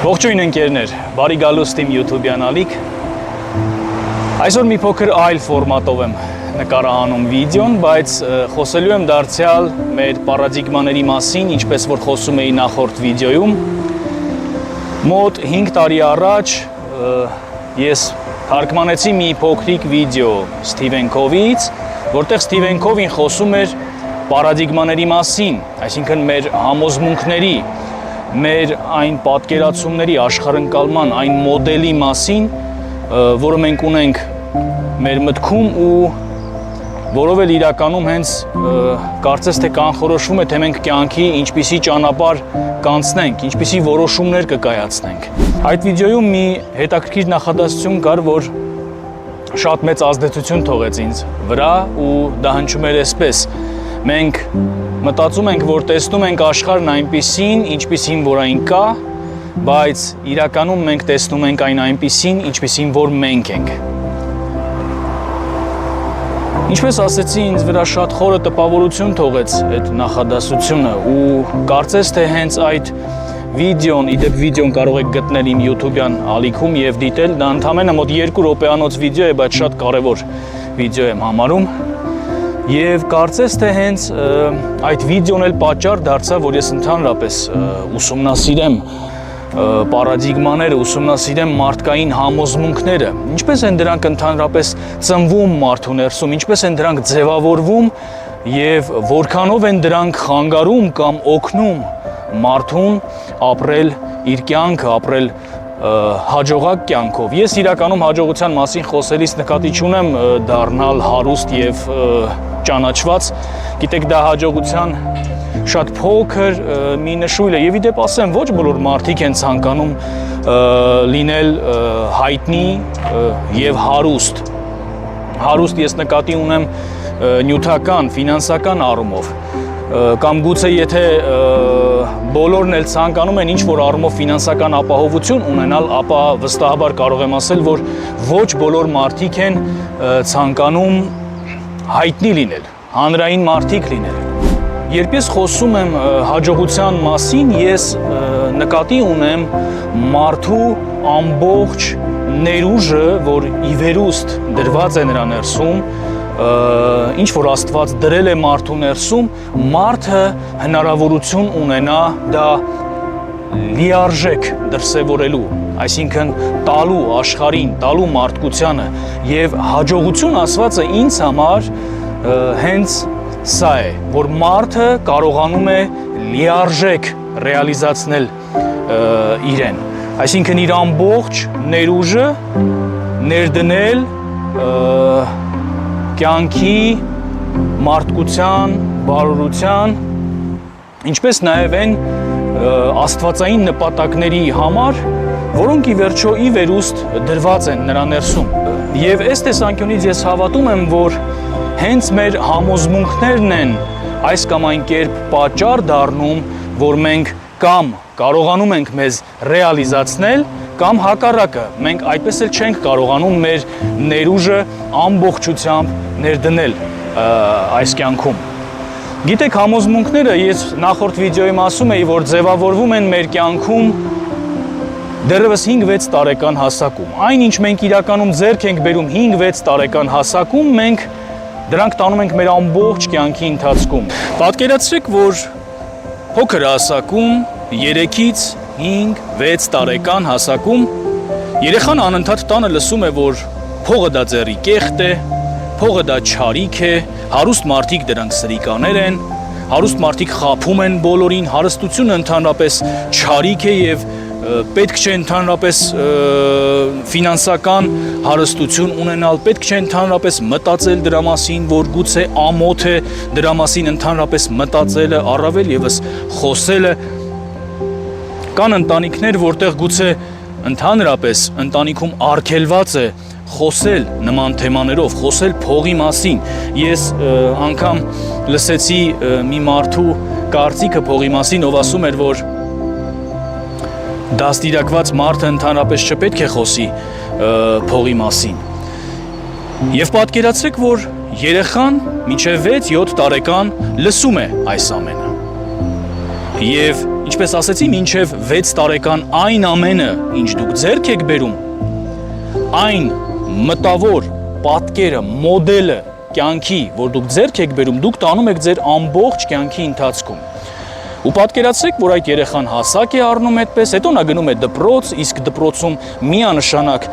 Ողջույն ընկերներ, բարի գալուստ իմ YouTube-յան ալիք։ Այսօր մի փոքր այլ ֆորմատով եմ նկարահանում վիդեոն, բայց խոսելու եմ դարձյալ մեր պարադիգմաների մասին, ինչպես որ խոսում էի նախորդ վիդեոյում։ Մոտ 5 տարի առաջ ես թարգմանեցի մի փոքրիկ վիդեո Սթիվեն Քովից, որտեղ Սթիվեն Քովին խոսում էր պարադիգմաների մասին, այսինքն մեր համոզմունքների, մեր այն պատկերացումների աշխարհընկալման, այն մոդելի մասին, որը մենք ունենք մեր մտքում ու որով էլ իրականում հենց կարծես թե կանխորոշվում է, թե մենք կյանքի ինչպիսի ճանապարհ կանցնենք, ինչպիսի որոշումներ կկայացնենք։ Այդ վիդեոյում մի հետաքրքիր նախադասություն կար, որ շատ մեծ ազդեցություն թողեց ինձ վրա ու դա հնչում էր այսպես. մենք մտածում ենք, որ տեսնում ենք աշխարհն այնպիսին, ինչպիսին որ այն կա, բայց իրականում մենք տեսնում ենք այն այնպիսին, ինչպիսին որ մենք ենք։ Ինչպես ասեցի, ինձ վրա շատ խորը տպավորություն թողեց այդ նախադասությունը ու կարծես թե հենց այդ վիդեոն, իդեպ վիդեոն կարող եք գտնել իմ YouTube-յան ալիքում եւ դիտել, դա ընդամենը մոտ 2 րոպեանոց վիդեո է, բայց շատ կարեւոր վիդեո եմ համարում։ Եվ կարծես թե հենց այդ վիդեոն էլ պատճառ դարձավ, որ ես ընդհանրապես ուսումնասիրեմ պարադիգմաները, ուսումնասիրեմ մարդկային համոզմունքները, ինչպես են դրանք ընդհանրապես ծնվում մարդու ներսում, ինչպես են դրանք ձևավորվում եւ որքանով են դրանք խանգարում կամ օգնում մարդուն ապրել իր կյանքը, ապրել հաջողակ կյանքով։ Ես իրականում հաջողության մասին խոսելիս նկատի չունեմ դառնալ հարուստ եւ ճանաչված, գիտեք, դա հաջողության շատ փոքր մի նշույլ է եւ իդեպ ասեմ, ոչ բոլոր մարդիկ են ցանկանում լինել հայտնի եւ հարուստ։ Հարուստ ես նկատի ունեմ նյութական, ֆինանսական առումով, կամ գուցե եթե բոլորն էլ ցանկանում են ինչ-որ առումով ֆինանսական ապահովություն ունենալ, ապա վստահաբար կարող եմ ասել, որ ոչ բոլոր մարդիկ են ցանկանում հայտնի լինել, հանրային մարդիկ լինել։ Երբ ես խոսում եմ հաջողության մասին, ես նկատի ունեմ մարդու ամբողջ ներուժը, որ ի վերուստ դրված է նրա ներսում, ինչ որ Աստված դրել է մարդու ներսում, մարդը հնարավորություն ունենա դա լիարժեք դրսևորելու, այսինքն տալու աշխարհին, տալու մարդկությանը եւ հաջողություն ասվածը ինձ համար հենց սա է, որ մարդը կարողանում է լիարժեք ռեալիզացնել իրեն, այսինքն իր ամբողջ ներուժը ներդնել կյանքի, մարդկության, բարօրության, ինչպես նաև են աստվածային նպատակների համար, որոնք ի վերջո ի վերուստ դրված են նրա ներսում։ Եվ այս տեսանկյունից ես հավատում եմ, որ հենց մեր համոզմունքներն են այս կամ այն կերպ պատճառ դառնում, որ մենք կամ կարողանում ենք մեզ ռեալիզացնել, կամ հակառակը, մենք այդպես էլ չենք կարողանում մեր ներուժը ամբողջությամբ ներդնել այս կյանքում։ Գիտեք, համոզմունքները, ես նախորդ վիդեոյում ասում էի, որ ձևավորվում են մեր կյանքում դեռևս 5-6 տարեկան հասակում։ Այն, ինչ մենք իրականում ձեռք ենք բերում 5-6 տարեկան հասակում, մենք դրանք տանում ենք մեր ամբողջ կյանքի ընթացքում։ Պատկերացրեք, որ փոքր հասակում 3-ից 5-6 տարեկան հասակում երեխան անընդհատ տանը լսում է, որ փողը դա ձեռի կեղտ է, փողը դա չարիք է, հարուստ մարդիկ դրանք սրիկաներ են, հարուստ մարդիկ խաբում են բոլորին, հարստությունը ընդհանրապես չարիք է եւ պետք չէ ընդհանրապես ֆինանսական հարստություն ունենալ, պետք չէ ընդհանրապես մտածել դրա մասին, որ գուցե ամոթ է դրա մասին ընդհանրապես մտածելը, առավել եւս խոսելը։ Կան ընտանիքներ, որտեղ գուցե ընդհանրապես ընտանիքում արգելված է խոսել նման թեմաներով, խոսել փողի մասին։ Ես անգամ լսեցի մի մարդու կարծիքը փողի մասին, ով ասում էր, որ դաստիարակված մարդը ընդհանրապես չպետք է խոսի փողի մասին։ Եվ պատկերացրեք, որ երեխան մինչև 6-7 տարեկան լսում է այս ամենը։ Եվ ինչպես ասեցի, մինչև 6 տարեկան այն ամենը, ինչ դուք ձեռք եք բերում, այն մտավոր պատկերը, մոդելը կյանքի, որ դուք ձեռք եք բերում, դուք տանում եք ձեր ամբողջ կյանքի ընթացքում։ Ու պատկերացրեք, որ այդ երեխան հասակ է առնում այդպես, հետո նա գնում է դպրոց, իսկ դպրոցում միանշանակ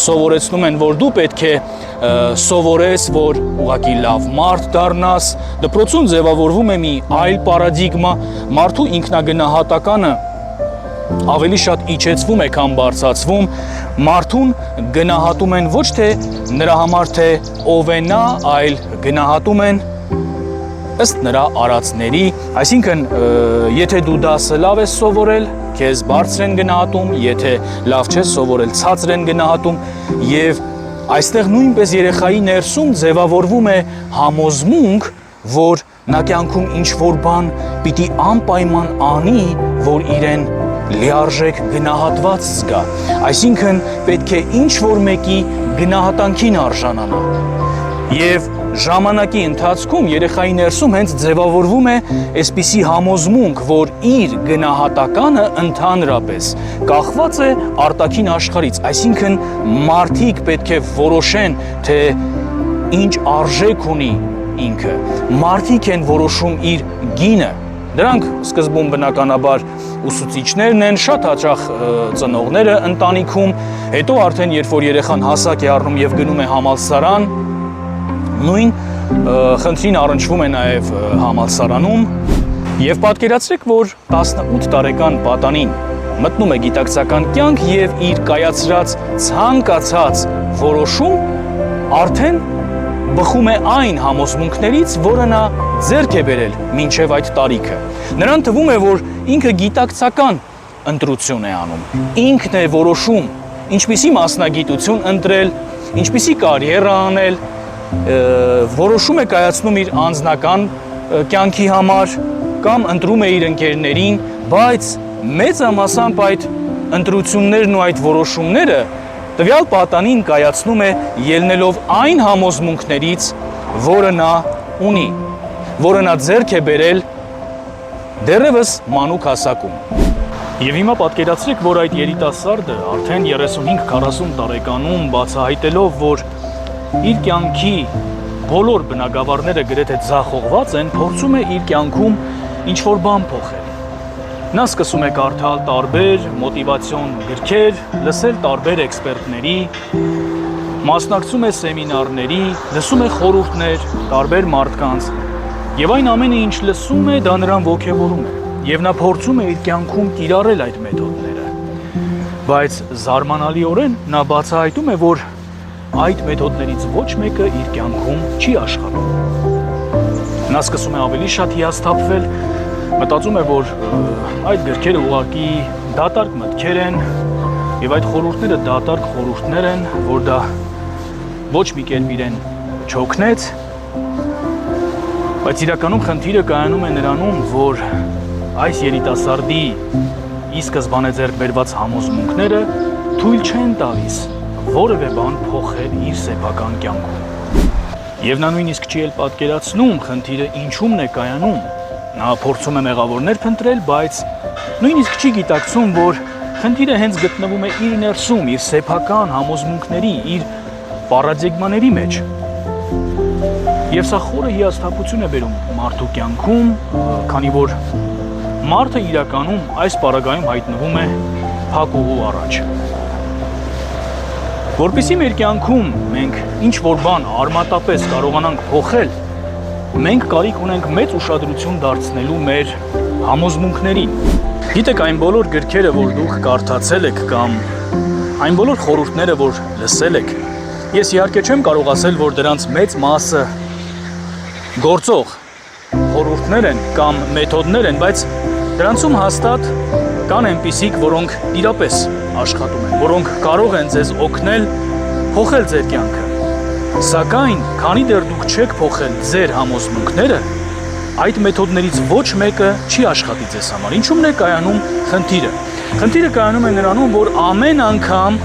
սովորեցնում են, որ դու պետք է սովորես, որ ուղղակի լավ մարդ դառնաս։ Դպրոցում ձևավորվում է մի այլ պարադիգմա, մարդու ինքնագնահատականը ավելի շատ իջեցվում է, քան բարձրացվում, մարդուն գնահատում են ոչ թե նրա համար թե ով է նա, այլ գնահատում են ըստ նրա արածների, այսինքն եթե դու դասը լավ ես սովորել, քեզ բարձր են գնահատում, եթե լավ չես սովորել, ցածր են գնահատում, եւ այստեղ նույնպես երեխայի ներսում ձևավորվում է համոզմունք, որ նա կյանքում ինչ-որ բան պիտի անպայման անի, որ իրեն լիարժեք գնահատված զգա, այսինքն պետք է ինչ-որ մեկի գնահատանքին արժանանա։ Եվ ժամանակի ընթացքում երեխայի ներսում հենց ձևավորվում է այսպիսի համոզմունք, որ իր գնահատականը ընդհանրապես կախված է արտաքին աշխարհից, այսինքն մարդիկ պետք է որոշեն, թե ինչ արժեք ունի ինքը, մարդիկ են որոշում իր գինը, դրանք սկզբում բնականաբար ուսուցիչներն են, շատ հաճախ ծնողները ընտանիքում, հետո արդեն երբ որ երեխան հասակ է առնում եւ գնում է համալսարան, նույն խնդրին առնչվում է նաև համալսարանում եւ պատկերացրեք, որ 18 տարեկան պատանին մտնում է գիտակցական կյանք եւ իր կայացրած ցանկացած որոշում արդեն բխում է այն համոզմունքներից, որը նա ձեռք է բերել մինչև այդ տարիքը։ Նրան թվում է, որ ինքը գիտակցական ընտրություն է անում, ինքն է որոշում ինչպիսի մասնագիտություն ընտրել, ինչպիսի կարիերա անել, որոշում է կայացնում իր անձնական կյանքի համար կամ ընտրում է իր ընկերներին, բայց մեծամասամբ այդ ընտրություններն ու այդ որոշումները տվյալ պատանին կայացնում է ելնելով այն համոզմունքներից, որը նա ունի, որը նա ձեռք է բերել դեռևս մանուկ հասակում։ Եվ հիմա պատկերացրեք, որ այդ երիտասարդը արդեն 35-40 տարեկանում բացահայտելով, որ իր կյանքի բոլոր բնագավառները գրեթե ձախողված են, փորձում է իր կյանքում ինչ-որ բան փոխել։ Նա սկսում է կարդալ տարբեր մոտիվացիոն գրքեր, լսել տարբեր էքսպերտների, մասնակցում է սեմինարների, լսում է խորհուրդներ տարբեր մարդկանց, եւ այն ամենը, ինչ լսում է, դա նրան ոգևորում է, եւ նա փորձում է իր կյանքում կիրառել այդ մեթոդները։ Բայց զարմանալիորեն նա բացահայտում է, որ այդ մեթոդներից ոչ մեկը իր կյանքում չի աշխատում։ Նա սկսում է ավելի շատ հիասթափվել, մտածում է, որ այդ գրքերը ուղղակի դատարկ մտքեր են եւ այդ խորհուրդները դատարկ խորհուրդներ են, որ դա ոչ մի կերպ իրեն չօգնեց, բայց իրականում խնդիրը կայանում է նրանում, որ այս երիտասարդի ի սկզբանե ձեռք բերված համոզմունքները թույլ չեն տալիս որևէ բան փոխել իր սեփական կյանքում։ Եվ նա նույնիսկ չի էլ պատկերացնում խնդիրը ինչումն է կայանում։ Նա փորձում է մեղավորներ փնտրել, բայց նույնիսկ չի գիտակցում, որ խնդիրը հենց գտնվում է իր ներսում, իր սեփական համոզմունքների, իր պարադիգմաների մեջ։ Եվ սա խորը հիասթափություն է բերում մարդու կյանքում, քանի որ մարդը իրականում այս պարագայում հայտնվում է փակուղու առաջ։ Որպեսզի մեր կյանքում մենք ինչ-որ բան արմատապես կարողանանք փոխել, մենք կարիք ունենք մեծ ուշադրություն դարձնելու մեր համոզմունքներին։ Գիտեք, այն բոլոր գրքերը, որ դուք կարդացել եք կամ այն բոլոր խորհուրդները, որ լսել եք, ես իհարկե չեմ կարող ասել, որ դրանց մեծ մասը գործող խորհուրդներ են կամ մեթոդներ են, բայց դրանցում հաստատ կան այնպիսիք, որոնք իրապես աշխատում են, որոնք կարող են ձեզ օգնել փոխել ձեր կյանքը։ Սակայն, քանի դեռ դուք չեք փոխել ձեր համոզմունքները, այդ մեթոդներից ոչ մեկը չի աշխատի ձեզ համար։ Ինչու՞մն է կայանում խնդիրը։ Խնդիրը կայանում է նրանում, որ ամեն անգամ,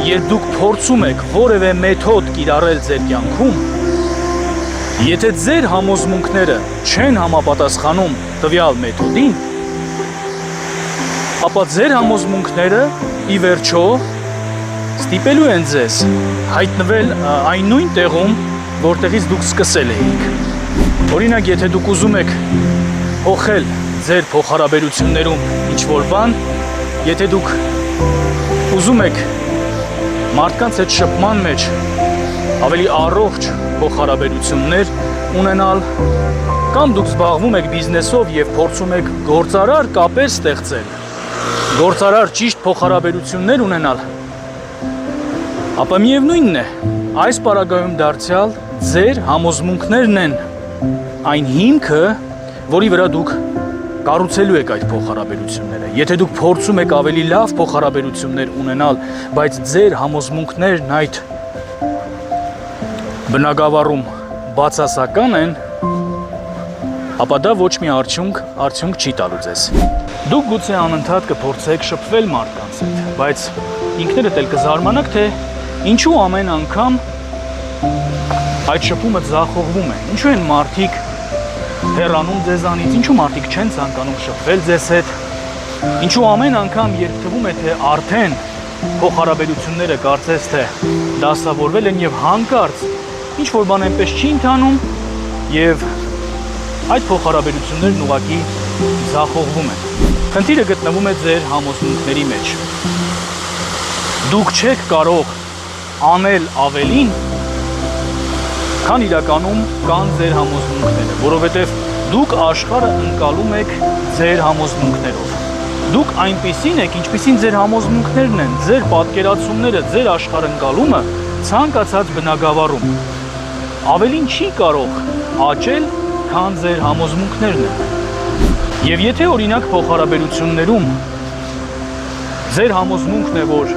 երբ դուք փորձում եք որևէ մեթոդ կիրառել ձեր կյանքում, եթե ձեր համոզմունքները չեն համապատասխանում տվյալ մեթոդին, ապա ձեր համոզմունքները ի վերջո ստիպելու են ձեզ հայտնվել այն նույն տեղում, որտեղից դուք սկսել էիք։ Օրինակ, եթե դուք ուզում եք փոխել ձեր փոխհարաբերություններում ինչ-որ բան, եթե դուք ուզում եք մարդկանց հետ շփման մեջ ավելի առողջ փոխհարաբերություններ ունենալ, կամ դուք զբաղվում եք բիզնեսով եւ փորձում եք գործարար կապեր ստեղծել, գործարար ճիշտ փոխհարաբերություններ ունենալ, ապա միևնույնն է, այս պարագայում դարձյալ ձեր համոզմունքներն են այն հիմքը, որի վրա դուք կառուցելու եք այդ փոխհարաբերությունները։ Եթե դուք փորձում եք ավելի լավ փոխհարաբերություններ ունենալ, բայց ձեր համոզմունքներն այդ բնագավառում բացասական են, ապա դա ոչ մի արդյունք չի տալու ձեզ։ Դուք գուցե անընդհատ կփորձեք շփվել մարդկանց հետ, բայց ինքներդ էլ կզարմանաք, թե ինչու ամեն անգամ այդ շփումը ձախողվում է։ Ինչու են մարդիկ հեռանում ձեզանից, ինչու մարդիկ չեն ցանկանում շփվել ձեզ հետ, ինչու ամեն անգամ երբ թվում է, թե արդեն փոխհարաբերությունները կարծես թե դասավորվել են եւ հանկարծ ինչ որ բան այնպես չի ընթանում եւ այդ փոխհարաբերություններն ուղղակի ձախողվում են։ Խնդիրը գտնվում է ձեր համոզմունքների մեջ։ Դուք չեք կարող անել ավելին, քան իրականում կան ձեր համոզմունքները, որովհետև դուք աշխարհը ընկալում եք ձեր համոզմունքներով։ Դուք այնպիսին եք, ինչպիսին ձեր համոզմունքներն են, ձեր պատկերացումները, ձեր աշխարհընկալումը ցանկացած բնագավառում ավելին չի կարող աճել, քան ձեր համոզմունքներն են։ Եվ եթե օրինակ փոխհարաբերություններում ձեր համոզմունքն է, որ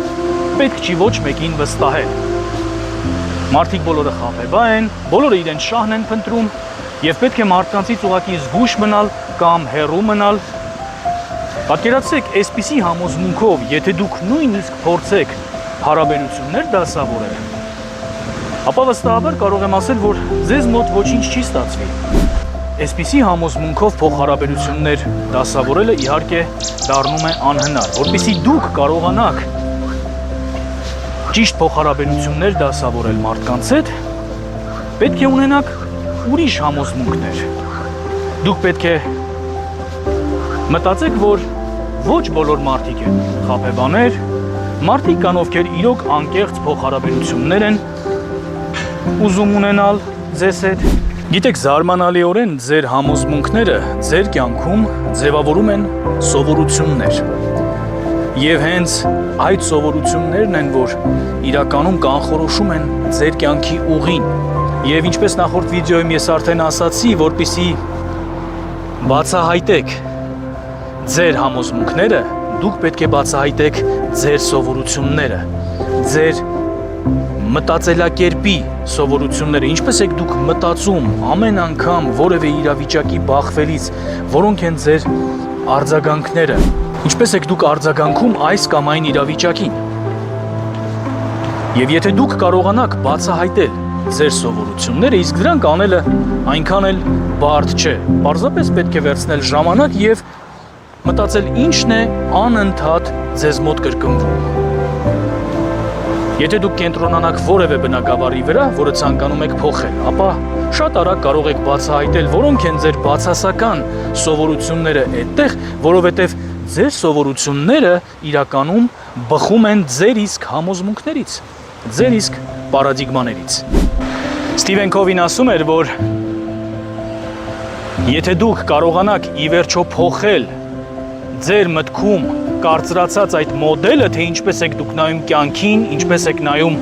պետք չի ոչ մեկին վստահել, մարդիկ բոլորը խաբեբա են, բոլորը իրենց շահն են փնտրում եւ պետք է մարդկանցից ուղղակի զգույշ մնալ կամ հեռու մնալ։ Պատկերացրեք, այսպիսի համոզմունքով, եթե դուք նույնիսկ փորձեք հարաբերություններ դասավորել, ապա վստահաբար կարող եմ ասել, որ ձեզ մոտ ոչինչ չի ստացվի։ Այսպիսի համոզմունքով փոխհարաբերություններ դասավորելը իհարկե դառնում է անհնար, որպեսզի դուք կարողանաք ճիշտ փոխհարաբերություններ դասավորել մարդկանց հետ, պետք է ունենաք ուրիշ համոզմունքներ։ Դուք պետք է մտածեք, որ ոչ բոլոր մարդիկ են խաբեբաներ, մարդիկ կան, ովքեր իրոք անկեղծ փոխհարաբերություններ են ուզում ունենալ ձեզ հետ։ Գիտեք, զարմանալիորեն ձեր համոզմունքները ձեր կյանքում ձևավորում են սովորություններ։ Եվ հենց այդ սովորություններն են, որ իրականում կանխորոշում են ձեր կյանքի ուղին։ Եվ ինչպես նախորդ վիդեոյում ես արդեն ասացի, որպեսզի բացահայտեք ձեր համոզմունքները, դուք պետք է բացահայտեք ձեր սովորությունները, ձեր մտածելակերպի սովորությունները, ինչպես եք դուք մտածում ամեն անգամ որևէ իրավիճակի բախվելիս, որոնք են ձեր արձագանքները, ինչպես եք դուք արձագանքում այս կամ այն իրավիճակին։ Եվ եթե դուք կարողանաք բացահայտել ձեր սովորությունները, իսկ դրանք անելը այնքան էլ բարդ չէ, պարզապես պետք է վերցնել ժամանակ եւ մտածել ինչն է անընդհատ ձեզ մոտ կրկնվում։ Եթե դուք կենտրոնանաք որևէ բնագավառի վրա, որը ցանկանում եք փոխել, ապա շատ արագ կարող եք բացահայտել, որոնք են ձեր բացասական սովորությունները այդտեղ, որովհետև ձեր սովորությունները իրականում բխում են ձեր իսկ համոզմունքներից, ձեր իսկ պարադիգմաներից։ Սթիվեն Քովին ասում էր, որ եթե դուք կարողանաք ի վերջո փոխել ձեր մտքում կարծրացած այդ մոդելը, թե ինչպես եք դուք նայում կյանքին, ինչպես եք նայում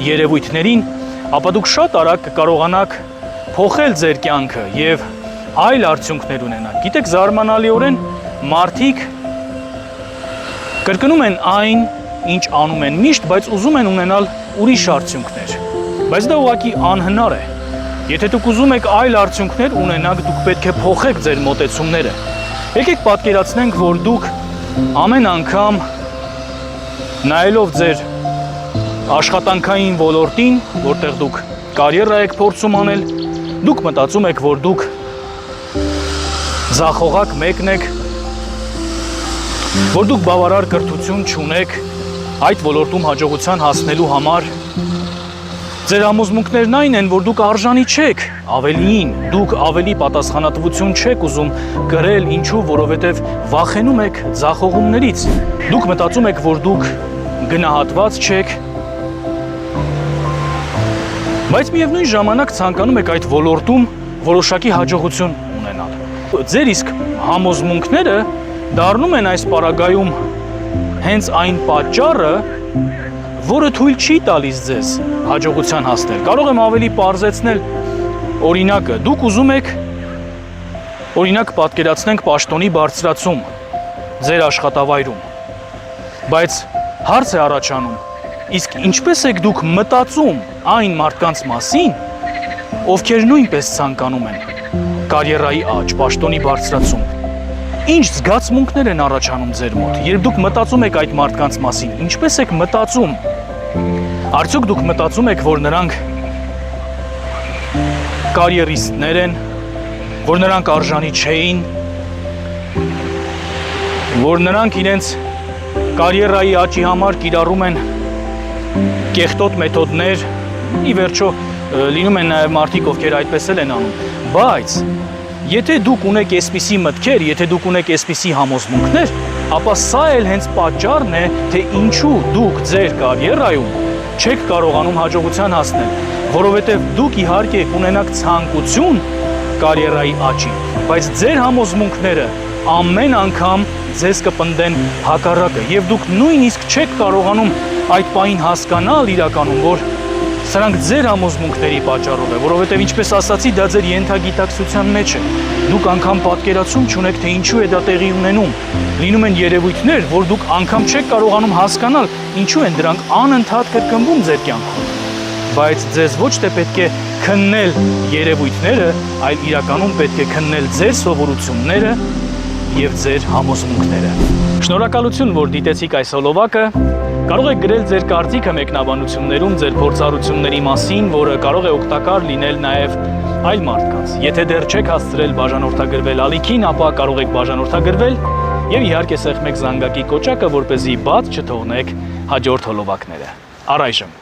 երևույթներին, ապա դուք շատ արագ կկարողանաք փոխել ձեր կյանքը եւ այլ արդյունքներ ունենալ։ Գիտեք, զարմանալիորեն մարդիկ կրկնում են այն, ինչ անում են միշտ, բայց ուզում են ունենալ ուրիշ արդյունքներ։ Բայց դա ուղղակի անհնար է։ Եթե դուք ուզում եք այլ արդյունքներ ունենալ, դուք պետք է փոխեք ձեր մոտեցումները։ Եկեք պատկերացնենք, որ դուք ամեն անգամ նայելով ձեր աշխատանքային ոլորտին, որտեղ դուք կարիերա եք փորձում անել, դուք մտածում եք, որ դուք ձախողակ մեկն եք, որ դուք բավարար կրթություն չունեք այդ ոլորտում հաջողության հասնելու համար։ Ձեր համոզմունքներն այն են, որ դուք արժանի չեք ավելիին, դուք ավելի պատասխանատվություն չեք ուզում կրել, ինչու, որովհետև վախենում եք ձախողումներից։ Դուք մտածում եք, որ դուք գնահատված չեք, բայց միևնույն ժամանակ ցանկանում եք այդ ոլորտում որոշակի հաջողություն ունենալ։ Ձեր իսկ համոզմունքները դառնում են այս պարագայում հենց այն պատճառը, որը թույլ չի տալիս ձեզ հաջողության հասնել։ Կարող եմ ավելի պարզեցնել օրինակը։ Դուք ուզում եք, օրինակ պատկերացնենք պաշտոնի բարձրացում ձեր աշխատավայրում, բայց հարց է առաջանում, իսկ ինչպես եք դուք մտածում այն մարդկանց մասին, ովքեր նույնպես ցանկանում են կարիերայի աճ, պաշտոնի բարձրացում։ Ինչ զգացմունքներ են առաջանում ձեր մոտ, երբ դուք մտածում եք այդ մարդկանց մասին, ինչպես եք մտածում։ Արդյոք դուք մտածում եք, որ նրանք կարիերիստներ են, որ նրանք արժանի չէին, որ նրանք իրենց կարիերայի աճի համար կիրառում են կեղտոտ մեթոդներ, ի վերջո լինում են նաև մարդիկ, ովքեր այդպես էլ են անում, բայց եթե դուք ունեք այսպիսի մտքեր, եթե դուք ունեք այսպիսի համոզմունքներ, ապա սա էլ հենց պատճառն է, թե ինչու դուք ձեր կարիերայում չեք կարողանում հաջողության հասնել, որովհետև դուք իհարկե կունենաք ցանկություն կարիերայի աճի, բայց ձեր համոզմունքները ամեն անգամ ձեզ կպնդեն հակառակը, եւ դուք նույնիսկ չեք կարողանում այդ պահին հասկանալ իրականում, որ սրանք ձեր համոզմունքների պատճառով է, որովհետև ինչպես ասացի, դա ձեր ենթագիտակցության մեջ է։ Դուք անգամ պատկերացում չունեք, թե ինչու է դա տեղի ունենում։ Լինում են երևույթներ, որ դուք անգամ չեք կարողանում հասկանալ, ինչու են դրանք անընդհատ կրկնվում ձեր կյանքում։ Բայց ձեզ ոչ թե պետք է քննել երևույթները, այլ իրականում պետք է քննել ձեր սովորությունները եւ ձեր համոզմունքները։ Շնորհակալություն, որ դիտեցիք այս հոլովակը։ Կարող եք գրել ձեր կարծիքը մեկնաբանություններում ձեր փորձառությունների մասին, որը կարող է օգտակար լինել նաև այլ մարդկանց։ Եթե դեռ չեք հասցրել բաժանորդագրվել ալիքին, ապա կարող եք բաժանորդագրվել եւ իհարկե սեղմեք զանգակի կոճակը, որպեսզի բաց չթողնեք հաջորդ հոլովակները։ Առայժմ